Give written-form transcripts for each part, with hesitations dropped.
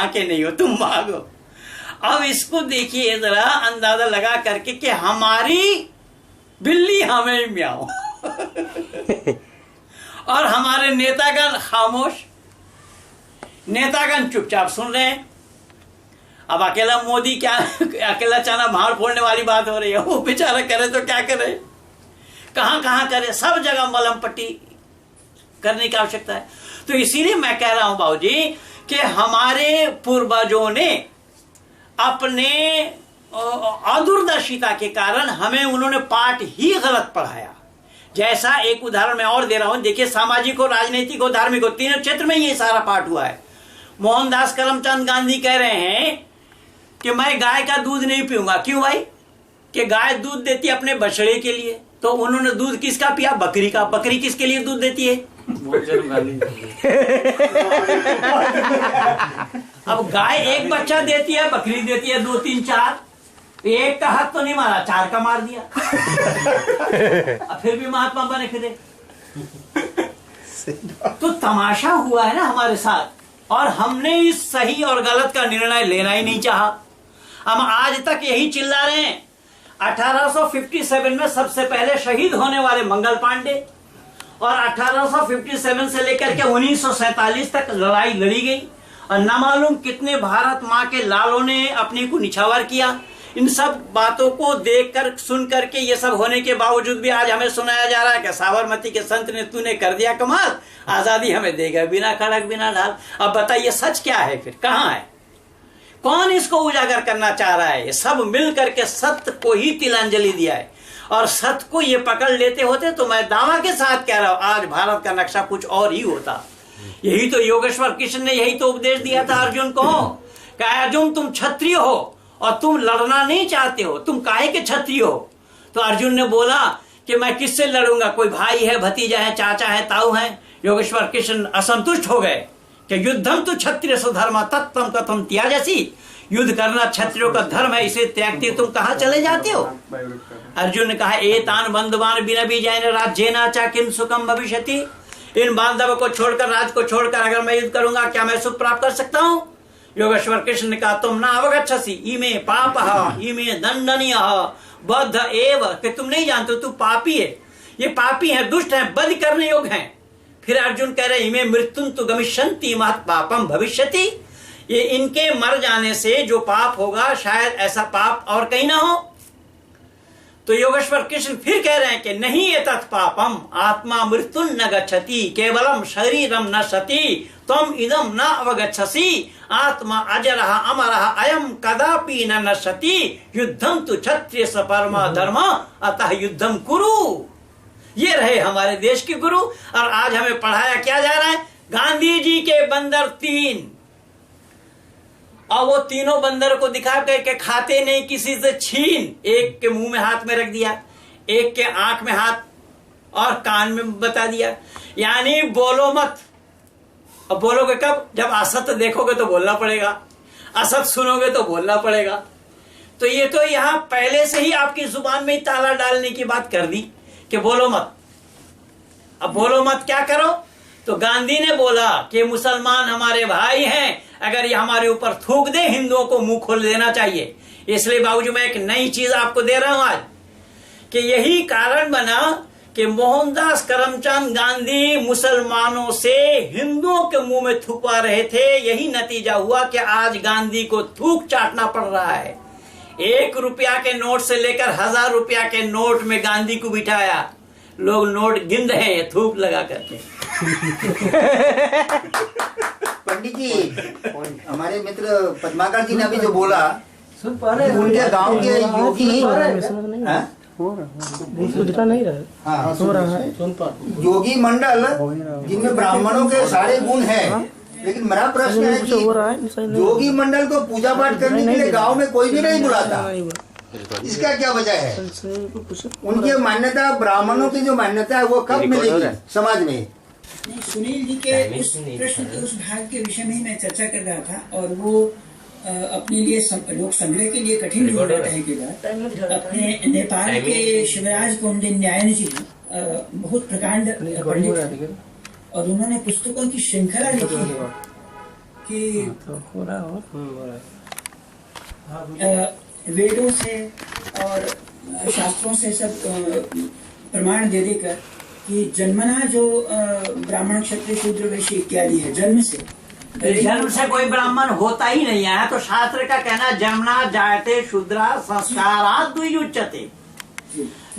आके नहीं हो, तुम भागो। अब इसको देखिए जरा अंदाजा लगा करके कि हमारी बिल्ली हमें म्याओ और हमारे नेतागण खामोश, नेतागण चुपचाप सुन रहे हैं। अब अकेला मोदी क्या, अकेला चाना भाड़ फोड़ने वाली बात हो रही है, वो बेचारा करे तो क्या करे, कहां कहां करे, सब जगह मलम पट्टी करने की आवश्यकता है। तो इसीलिए मैं कह रहा हूं बाबूजी कि हमारे पूर्वजों ने अपने अदूरदर्शिता के कारण हमें उन्होंने पाठ ही गलत पढ़ाया। जैसा एक उदाहरण मैं और दे रहा हूं, देखिए सामाजिक हो, राजनीतिक हो, धार्मिक हो, तीनों क्षेत्र में ये सारा पाठ हुआ है। मोहनदास करमचंद गांधी कह रहे हैं कि मैं गाय का दूध नहीं पीऊंगा। क्यों भाई? कि गाय दूध देती है अपने बछड़े के लिए, तो उन्होंने दूध किसका पिया? बकरी का। बकरी किसके लिए दूध देती है? अब गाय एक बच्चा देती है, बकरी देती है 2 3 4, एक का हाथ तो नहीं मारा, 4 का मार दिया अब फिर भी महात्मा बने फिरे। तो तमाशा हुआ है ना हमारे साथ, और हमने इस सही और गलत का निर्णय लेना ही नहीं चाहा। हम आज तक यही चिल्ला रहे हैं। 1857 में सबसे पहले शहीद होने वाले मंगल पांडे, और 1857 से लेकर के 1947 तक लड़ाई लड़ी गई, और न मालूम कितने भारत माँ के लालों ने अपने को निछावर किया। इन सब बातों को देखकर सुन करके ये सब होने के बावजूद भी आज हमें सुनाया जा रहा है कि साबरमती के संत ने तूने कर दिया कमाल, आजादी हमें देगा बिना खड़क बिना ढाल। अब बताइए सच क्या है, फिर कहाँ है? कौन इसको उजागर करना चाह रहा है? ये सब मिल करके सत्य को ही तिलांजलि दिया है, और सत्य को ये पकड़ लेते होते तो मैं दावा के साथ कह रहा हूं आज भारत का नक्शा कुछ और ही होता। यही तो योगेश्वर कृष्ण ने यही तो उपदेश दिया था अर्जुन को कि अर्जुन तुम क्षत्रिय हो और तुम लड़ना नहीं चाहते हो, तुम काहे के क्षत्रिय हो? तो अर्जुन ने बोला कि मैं किससे लड़ूंगा, कोई भाई है, भतीजा है, चाचा है, ताऊ है। योगेश्वर कृष्ण असंतुष्ट हो गए कि युद्धम तो क्षत्रिय सुधर्म तत्तम कथम त्याजसी, युद्ध करना क्षत्रियों का धर्म है, इसे त्यागते तुम कहां चले जाते हो? अर्जुन ने कहा एतान बंधुवान बिना बीजैन राज्येन च किम सुखम भविष्यति, इन बांधवों को छोड़कर, राज को छोड़कर अगर मैं युद्ध करूंगा क्या मैं सुख प्राप्त कर सकता हूं? योगेश्वर कृष्ण ने कहा तुम ना अवगच्छसि इमे पाप इमे दंडनीय बद्ध एव, कि तुम नहीं जानते, तू पापी है, ये पापी है, दुष्ट है, बद करने योग्य है। फिर अर्जुन कह रहे इमे मृत्युं तु गमिष्यन्ति महत् पापम भविष्यति, ये इनके मर जाने से जो पाप होगा शायद ऐसा पाप और कहीं ना हो। तो योगेश्वर कृष्ण फिर कह रहे हैं कि नहीं एतत् पापम आत्मा मृत्युं न गच्छति केवलम शरीरम न सति त्वम इदम न अवगच्छसि आत्मा अजरः अमरः अयम कदापि न नश्यति युद्धम तु क्षत्रिय परम धर्म अतः युद्धम कुरु। ये रहे हमारे देश के गुरु, और आज हमें पढ़ाया क्या जा रहा है? गांधी जी के बंदर 3, और वो तीनों बंदर को दिखा करके खाते नहीं किसी से छीन, एक के मुंह में हाथ में रख दिया, एक के आंख में हाथ और कान में बता दिया, यानी बोलो मत। अब बोलोगे कब? जब असत्य देखोगे तो बोलना पड़ेगा, असत्य सुनोगे तो बोलना पड़ेगा। तो ये तो यहां पहले से ही आपकी जुबान में ताला डालने की बात कर दी कि बोलो मत। अब बोलो मत क्या करो? तो गांधी ने बोला कि मुसलमान हमारे भाई हैं, अगर ये हमारे ऊपर थूक दे हिंदुओं को मुंह खोल देना चाहिए। इसलिए बाबूजी मैं एक नई चीज आपको दे रहा हूं आज, कि यही कारण बना कि मोहनदास करमचंद गांधी मुसलमानों से हिंदुओं के मुंह में थूकवा रहे थे। यही नतीजा हुआ कि आज गांधी को थूक चाटना पड़ रहा है। 1 रुपया के नोट से लेकर 1000 रुपया के नोट में गांधी को बिठाया, लोग नोट गिन रहे हैं थूक लगा करके। पंडित जी, हमारे मित्र पद्माकर जी ने अभी जो बोला, उनके गांव के योगी दिखा नहीं रहा, सो रहा है योगी मंडल जिनमें ब्राह्मणों के सारे गुण हैं, लेकिन मेरा प्रश्न है कि योगी मंडल को पूजा पाठ करने के लिए गांव में कोई भी नहीं बुलाता, इसका क्या वजह है? उनकी मान्यता, ब्राह्मणों की जो मान्यता है वो कब मिलेगी समाज में? सुनील जी के उस प्रश्न के उस भाग के विषय में ही मैं चर्चा कर रहा था, और वो अपने लिए लोक संग्रह के लिए कठिन हो रहा है कि अपने नेपाल के शिवराज कौंडिन्य न्यायन जी बहुत प्रकांड पंडित, और उन्होंने पुस्तकों की श्रृंखला लिखी है कि तो हो रहा है और वेदों से और शास्त्रों से सब प्रमाण दे देकर कि जन्मना जो ब्राह्मण क्षत्रिय शूद्र वैश्य इत्यादि है जन्म से कोई ब्राह्मण होता ही नहीं है। तो शास्त्र का कहना जन्मना जायते शूद्रा संस्कारात् द्विजुच्यते,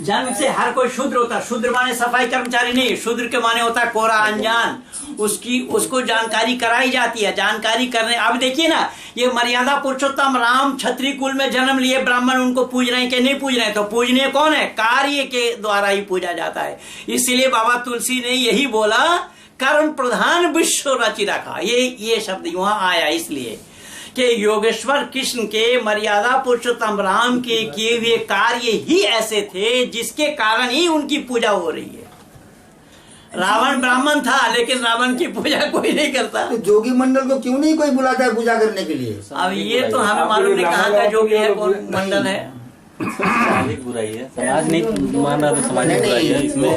जन्म से हर कोई शूद्र होता है। शूद्र माने सफाई कर्मचारी नहीं, शूद्र के माने होता है कोरा अनजान, उसको जानकारी कराई जाती है। जानकारी करने, अब देखिए ना, ये मर्यादा पुरुषोत्तम राम क्षत्रिय कुल में जन्म लिए, ब्राह्मण उनको पूज रहे हैं कि नहीं पूज रहे हैं? तो पूजने कौन है? कार्य के द्वारा ही पूजा जाता है। इसलिए बाबा तुलसी ने यही बोला, कर्म प्रधान विश्व रचि रखा। ये शब्द वहां आया इसलिए कि योगेश्वर कृष्ण के मर्यादा पुरुषोत्तम राम के किए हुए कार्य ही ऐसे थे जिसके कारण ही उनकी पूजा हो रही है। रावण ब्राह्मण था लेकिन रावण की पूजा कोई नहीं करता। तो जोगी मंडल को क्यों नहीं कोई बुलाता है पूजा करने के लिए? अब ये तो हमें मालूम नहीं कहाँ का जोगी है, कौन मंडल है। सामाजिक बुराई है, समाज नहीं मान रहा तो सामाजिक बुराई है इसमें।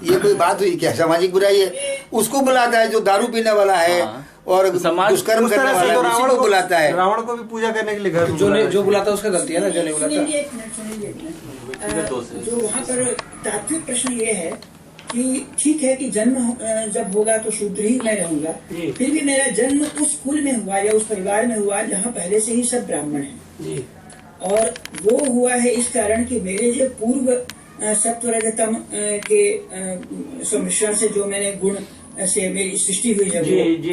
ये कोई बात हुई क्या? सामाजिक बुराई है, उसको बुलाता है जो दारू पीने वाला है और दुष्कर्म करने वाला है, उसी को बुलाता है। रावण को भी पूजा करने के लिए घर जो बुलाता है उसका गलती है ना, जो नहीं बुलाता। जो वहाँ पर तात्विक प्रश्न ये है कि ठीक है कि जन्म जब होगा तो शूद्र ही मैं रहूंगा, फिर भी मेरा जन्म उस कुल में हुआ या उस परिवार में हुआ जहाँ पहले से ही सब ब्राह्मण हैं, और वो हुआ है इस कारण कि मेरे जो पूर्व सत्व रजतम के सम्मिश्रण से जो मैंने गुण से मेरी सृष्टि हुई है,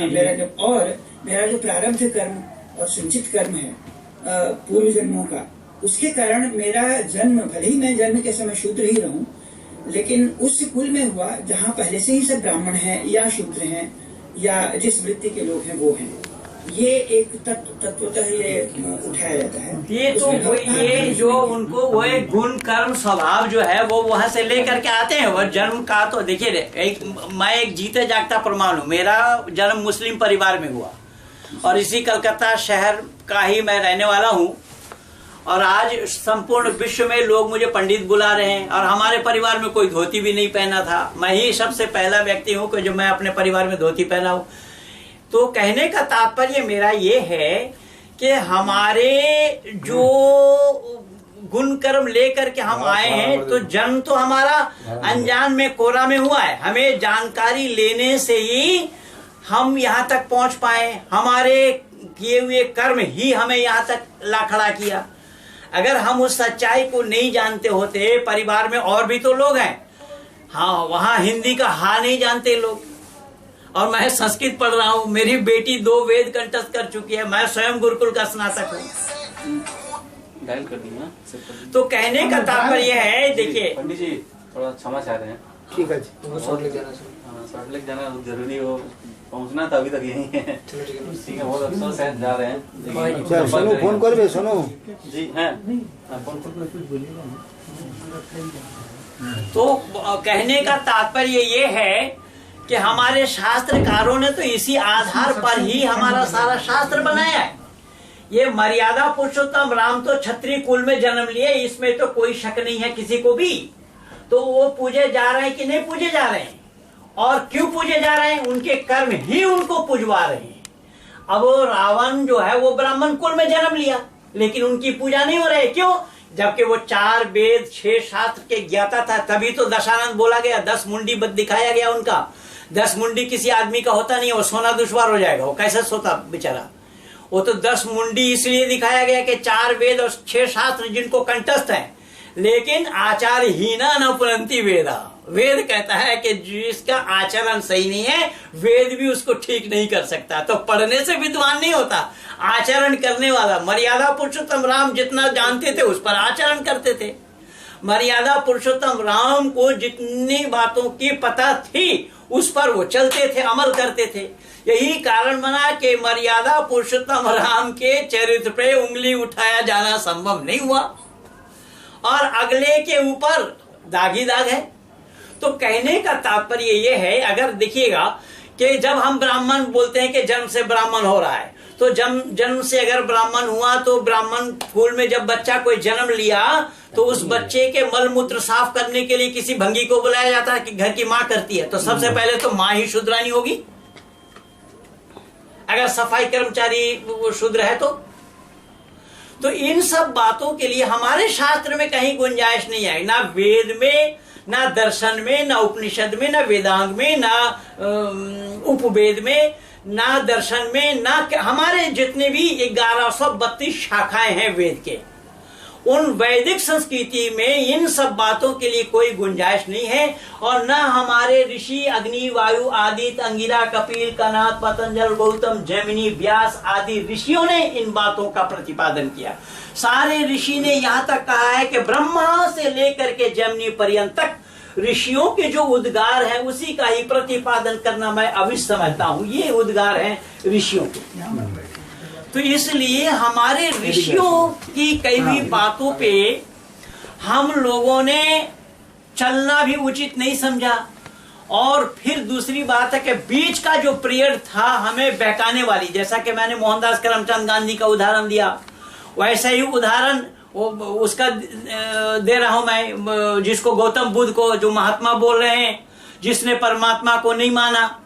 मेरा जो प्रारब्ध कर्म और संचित कर्म है पूर्व जन्मों का, उसके कारण मेरा जन्म, भले ही मैं जन्म के समय शूद्र ही रहूं, लेकिन उस कुल में हुआ जहाँ पहले से ही सब ब्राह्मण हैं या शूद्र हैं या जिस वृत्ति के लोग हैं वो हैं। ये एक तत्वतः ये उठाया जाता है। ये तो ये जो उनको वो एक गुण कर्म स्वभाव जो है वो वहां से लेकर के आते हैं। वो जन्म का तो देखिए, मैं एक जीते जागता प्रमाण हूँ। मेरा जन्म मुस्लिम परिवार में हुआ और इसी कलकत्ता शहर का ही मैं रहने वाला हूँ, और आज संपूर्ण विश्व में लोग मुझे पंडित बुला रहे हैं। और हमारे परिवार में कोई धोती भी नहीं पहना था, मैं ही सबसे पहला व्यक्ति हूँ कि जो मैं अपने परिवार में धोती पहना हूँ। तो कहने का तात्पर्य मेरा ये है कि हमारे जो गुण कर्म लेकर के हम आए हैं, तो जन्म तो हमारा अनजान में कोरा में हुआ है। हमें जानकारी लेने से ही हम यहाँ तक पहुंच पाए। हमारे किए हुए कर्म ही हमें यहाँ तक ला खड़ा किया। अगर हम उस सच्चाई को नहीं जानते होते, परिवार में और भी तो लोग हैं, हाँ, वहाँ हिंदी का हा नहीं जानते लोग, और मैं संस्कृत पढ़ रहा हूँ। मेरी बेटी 2 वेद कंठस्थ कर चुकी है, मैं स्वयं गुरुकुल का स्नातक हूँ। तो कहने का तात्पर्य है, देखिए पंडित जी थोड़ा क्षमा चाह रहे हैं। ठीक है जी, शॉर्ट लेक जाना जरूरी हो, पहुंचना तो अभी तक यही है। ठीक है, बहुत अफसोस है, जा रहे हैं। सोनू फोन कर बे, सोनू जी हैं। तो कहने का तात्पर्य ये है कि हमारे शास्त्रकारों ने तो इसी आधार पर ही हमारा सारा शास्त्र बनाया है। ये मर्यादा पुरुषोत्तम राम तो क्षत्रिय कुल में जन्म लिए, इसमें तो कोई शक नहीं है किसी को भी। तो वो पूजे जा रहे हैं कि नहीं पूजे जा रहे हैं, और क्यों पूजे जा रहे हैं? उनके कर्म ही उनको पुजवा रहे हैं। अब वो रावण जो है वो ब्राह्मण कुल में जन्म लिया, लेकिन उनकी पूजा नहीं हो रही। क्यों? जबकि वो 4 वेद 6 शास्त्र के ज्ञाता था, तभी तो दशानंद बोला गया, 10 मुंडी दिखाया गया उनका। 10 मुंडी किसी आदमी का होता नहीं, वो सोना दुश्वार हो जाएगा, वो कैसे सोता बेचारा। वो तो 10 मुंडी इसलिए दिखाया गया कि 4 वेद और 6 शास्त्र जिनको कंठस्थ है, लेकिन आचार हीना न पुरंती वेदा। वेद कहता है कि जिसका आचरण सही नहीं है, वेद भी उसको ठीक नहीं कर सकता। तो पढ़ने से विद्वान नहीं होता, आचरण करने वाला। मर्यादा पुरुषोत्तम राम जितना जानते थे उस पर आचरण करते थे। मर्यादा पुरुषोत्तम राम को जितनी बातों की पता थी उस पर वो चलते थे, अमल करते थे। यही कारण बना कि मर्यादा पुरुषोत्तम राम के चरित्र पे उंगली उठाया जाना संभव नहीं हुआ, और अगले के ऊपर दागी दाग है। तो कहने का तात्पर्य ये है, अगर देखिएगा कि जब हम ब्राह्मण बोलते हैं कि जन्म से ब्राह्मण हो रहा है, तो जन्म से अगर ब्राह्मण हुआ तो ब्राह्मण कुल में जब बच्चा कोई जन्म लिया तो उस बच्चे के मल मूत्र साफ करने के लिए किसी भंगी को बुलाया जाता है कि घर की माँ करती है। तो सबसे पहले तो माँ ही शूद्रानी होगी। अगर सफाई कर्मचारी शूद्र है तो इन सब बातों के लिए हमारे शास्त्र में कहीं गुंजाइश नहीं है, ना वेद में, ना दर्शन में, ना उपनिषद में, ना वेदांग में, ना उपवेद में, ना दर्शन में, ना हमारे जितने भी 1132 शाखाएं हैं वेद के, उन वैदिक संस्कृति में इन सब बातों के लिए कोई गुंजाइश नहीं है। और न हमारे ऋषि अग्नि, वायु, आदित्य, अंगिरा, कपिल, कनाद, पतंजल, गौतम, जैमिनी, व्यास आदि ऋषियों ने इन बातों का प्रतिपादन किया। सारे ऋषि ने यहाँ तक कहा है कि ब्रह्मा से लेकर के जैमिनी पर्यंत तक ऋषियों के जो उद्गार हैं उसी का ही प्रतिपादन करना मैं अवश्य समझता हूँ। ये उद्गार हैं ऋषियों के। तो इसलिए हमारे ऋषियों की कई भी बातों पे हम लोगों ने चलना भी उचित नहीं समझा। और फिर दूसरी बात है कि बीच का जो पीरियड था हमें बहकाने वाली, जैसा कि मैंने मोहनदास करमचंद गांधी का उदाहरण दिया, वैसा ही उदाहरण उसका दे रहा हूं मैं, जिसको गौतम बुद्ध को जो महात्मा बोल रहे हैं, जिसने परमात्मा को नहीं माना,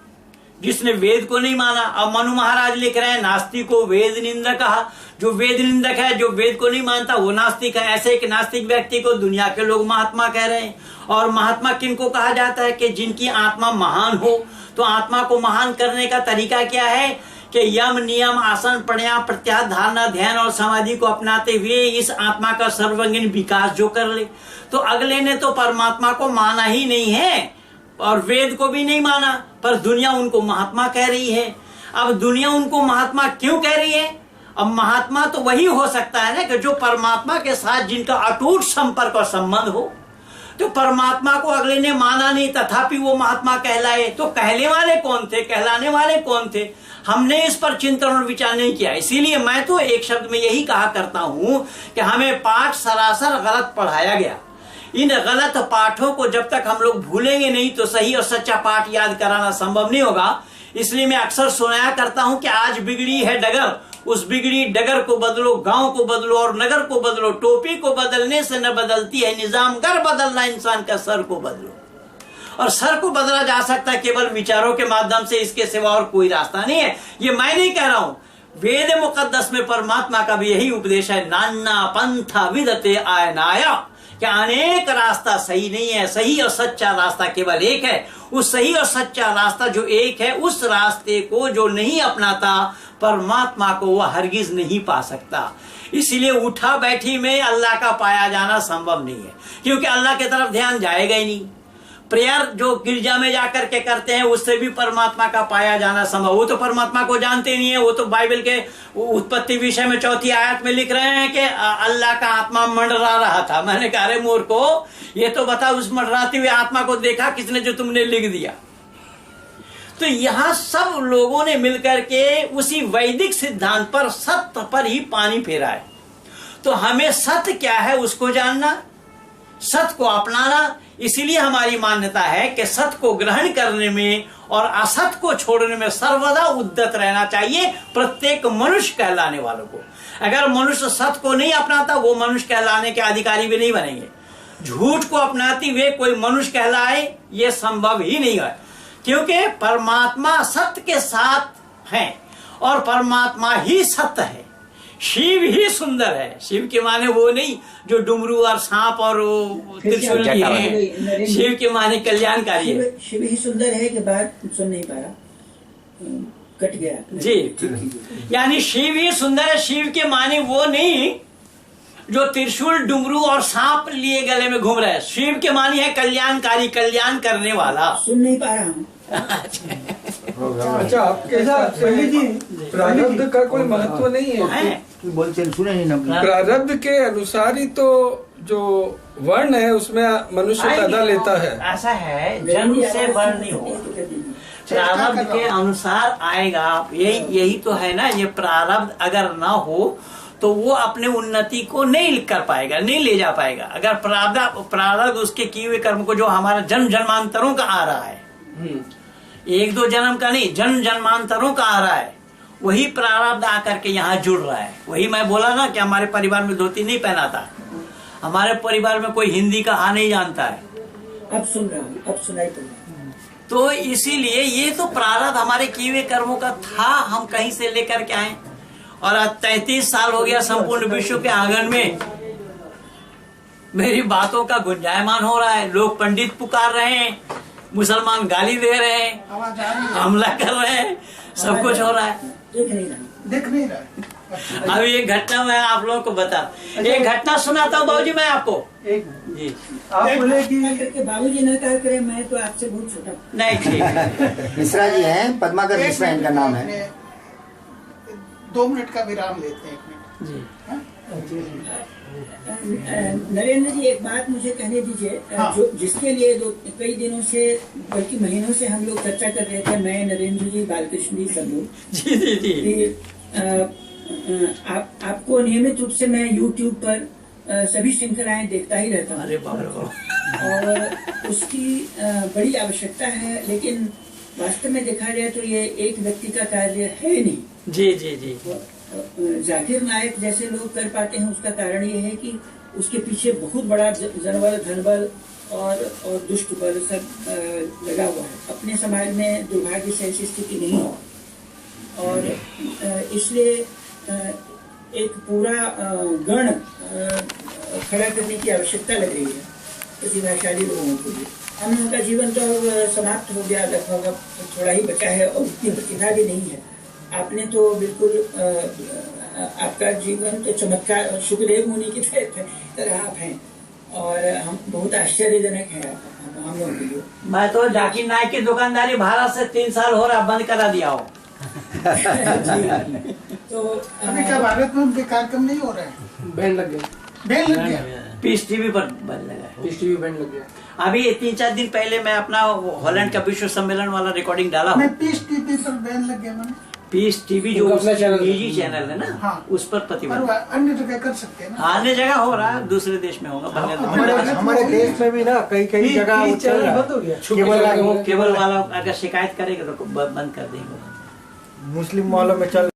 जिसने वेद को नहीं माना। अब मनु महाराज लिख रहे हैं नास्तिक को वेद निंदक कहा। जो वेद निंदक है, जो वेद को नहीं मानता, वो नास्तिक है। ऐसे एक नास्तिक व्यक्ति को दुनिया के लोग महात्मा कह रहे हैं। और महात्मा किनको कहा जाता है? कि जिनकी आत्मा महान हो। तो आत्मा को महान करने का तरीका क्या है? कि यम, नियम, आसन, प्राणायाम, प्रत्याहार, धारणा, ध्यान और समाधि को अपनाते हुए इस आत्मा का सर्वांगीण विकास जो कर ले। तो अगले ने तो परमात्मा को माना ही नहीं है और वेद को भी नहीं माना, पर दुनिया उनको महात्मा कह रही है। अब दुनिया उनको महात्मा क्यों कह रही है? अब महात्मा तो वही हो सकता है ना कि जो परमात्मा के साथ जिनका अटूट संपर्क और संबंध हो। तो परमात्मा को अगले ने माना नहीं, तथापि वो महात्मा कहलाए। तो कहने वाले कौन थे, कहलाने वाले कौन थे? हमने इस पर चिंतन और विचार नहीं किया। इसीलिए मैं तो एक शब्द में यही कहा करता हूं कि हमें पाठ सरासर गलत पढ़ाया गया। इन गलत पाठों को जब तक हम लोग भूलेंगे नहीं तो सही और सच्चा पाठ याद कराना संभव नहीं होगा। इसलिए मैं अक्सर सुनाया करता हूं कि आज बिगड़ी है डगर, उस बिगड़ी डगर को बदलो, गांव को बदलो और नगर को बदलो। टोपी को बदलने से न बदलती है निजाम, घर बदलना इंसान का सर को बदलो। और सर को बदला जा सकता है केवल विचारों के माध्यम से, इसके सिवा और कोई रास्ता नहीं है। ये मैं नहीं कह रहा हूं, वेद मुकद्दस में परमात्मा का भी यही उपदेश है, नाना पंथा विदते आयनाया, कि अनेक रास्ता सही नहीं है, सही और सच्चा रास्ता केवल एक है। उस सही और सच्चा रास्ता जो एक है, उस रास्ते को जो नहीं अपनाता परमात्मा को वह हरगिज नहीं पा सकता। इसलिए उठा बैठी में अल्लाह का पाया जाना संभव नहीं है, क्योंकि अल्लाह की तरफ ध्यान जाएगा ही नहीं। प्रेयर जो गिरजा में जाकर के करते हैं उससे भी परमात्मा का पाया जाना संभव। वो तो परमात्मा को जानते नहीं है। वो तो बाइबल के उत्पत्ति विषय में 4th आयत में लिख रहे हैं कि अल्लाह का आत्मा मंडरा रहा था। मैंने कहा अरे मूर्खो, ये तो बता उस मंडराती हुई आत्मा को देखा किसने जो तुमने लिख दिया। तो यहां सब लोगों ने मिलकर के उसी वैदिक सिद्धांत पर, सत्य पर ही पानी फेरा है। तो हमें सत्य क्या है उसको जानना, सत्य को अपनाना। इसीलिए हमारी मान्यता है कि सत्य को ग्रहण करने में और असत्य को छोड़ने में सर्वदा उद्यत रहना चाहिए प्रत्येक मनुष्य कहलाने वालों को। अगर मनुष्य सत्य को नहीं अपनाता वो मनुष्य कहलाने के अधिकारी भी नहीं बनेंगे। झूठ को अपनाते हुए कोई मनुष्य कहलाए ये संभव ही नहीं है, क्योंकि परमात्मा सत्य के साथ है और परमात्मा ही सत्य है। शिव ही सुंदर है। शिव के माने वो नहीं जो डुमरू और सांप और त्रिशूल की है। शिव के माने कल्याणकारी है। शिव ही सुंदर है कि बात सुन नहीं पा रहा, कट गया जी। यानी शिव ही सुंदर है। शिव के माने वो नहीं जो त्रिशूल, डुमरू और सांप लिए गले में घूम रहा है। शिव के मानी है कल्याणकारी, कल्याण करने वाला। सुन नहीं पा रहा हूँ। अच्छा, आपके पंडित जी, प्रारब्ध का कोई महत्व नहीं है? सुने नहीं ना। प्रारब्ध के अनुसार ही तो जो वर्ण है उसमें मनुष्य पैदा लेता है। ऐसा है, जन्म से वर्ण नहीं होगा, प्रारब्ध के अनुसार आएगा। यही तो है ना। ये प्रारब्ध अगर ना हो तो वो अपने उन्नति को नहीं कर पाएगा, नहीं ले जा पाएगा। अगर प्रारब्ध उसके किए हुए कर्म को, जो हमारा जन्म जन्मांतरों का आ रहा है, 1-2 जन्म का नहीं, जन्म जन्मांतरों का आ रहा है, वही प्रारब्ध आकर के यहाँ जुड़ रहा है। वही मैं बोला ना कि हमारे परिवार में धोती नहीं पहनाता, हमारे परिवार में कोई हिंदी का आ नहीं जानता है। अब सुन रहा हूँ, अब सुनाई पड़ रहा है। तो इसीलिए ये तो प्रारब्ध हमारे किए हुए कर्मों का था, हम कहीं से लेकर के आए। और आज 33 साल हो गया संपूर्ण विश्व के आंगन में मेरी बातों का गुंजायमान हो रहा है। लोग पंडित पुकार रहे हैं, मुसलमान गाली दे रहे हैं, हमला कर रहे हैं, सब कुछ हो रहा है। देख नहीं रहा। अभी एक घटना मैं आप लोगों को बता, एक घटना सुनाता हूँ बाबूजी मैं आपको। एक जी आप बोले कि करके बाबूजी न कहा करे, मैं तो आपसे बहुत छोटा। नहीं ठीक। मिश्रा जी हैं, पद्माकर मिश्रा इनका नाम है। 2 मिनट का विराम लेते हैं, 1 मिनट। जी नरेंद्र जी, एक बात मुझे कहने दीजिए। हाँ। जो जिसके लिए कई दिनों से बल्कि महीनों से हम लोग चर्चा कर रहे थे, मैं, नरेंद्र जी, बालकृष्ण जी, सब लोग, जी जी जी कि आपको नियमित रूप से मैं YouTube पर सभी श्रृंखलाएं देखता ही रहता हूँ। अरे बाप रे बाप। और उसकी बड़ी आवश्यकता है, लेकिन वास्तव में देखा जाए तो ये एक व्यक्ति का कार्य है नहीं। जी जी जी जाकिर नायक जैसे लोग कर पाते हैं, उसका कारण ये है कि उसके पीछे बहुत बड़ा जनबल, धनबल और दुष्ट बल सब लगा हुआ है। अपने समाज में दुर्भाग्य से ऐसी स्थिति नहीं है, और इसलिए एक पूरा गण खड़ा करने की आवश्यकता लग रही है प्रतिभाशाली लोगों के लिए। हम लोगों का जीवन तो अब समाप्त हो गया लगभग, अब थोड़ा ही बचा है और उतनी प्रतिभा भी नहीं है। आपने तो बिल्कुल आपका जीवन तो चमत्कार, सुखदेव मुनि की तरह आप हैं, और हम बहुत आश्चर्यजनक है हम लोगों के लिए। मैं तो जाकिर नायक की दुकानदारी भारत से 3 साल हो रहा, बंद करा दिया हो। तो अभी क्या भारत में उनके कार्यक्रम नहीं हो रहे हैं? बैंड लग गया, बैन लग गया। पीस टीवी पर बंद लगा है। पीस टीवी बैंड लग गया। अभी 3-4 दिन पहले मैं अपना हॉलैंड का विश्व सम्मेलन वाला रिकॉर्डिंग डाला मैं हूँ। पीस टीवी पर बैन लग गया मैंने। पीस टीवी जो अपना चैनल निजी चैनल है ना, हाँ। उस पर पर प्रतिबंध। वो अन्य जगह कर सकते हैं ना। अन्य जगह हो रहा है, दूसरे देश में होगा, हमारे देश में भी ना कई जगह वो चल रहा है। बंद हो गया। केबल वाला अगर शिकायत करेगा तो बंद कर देंगे। मुस्लिम वालों में चल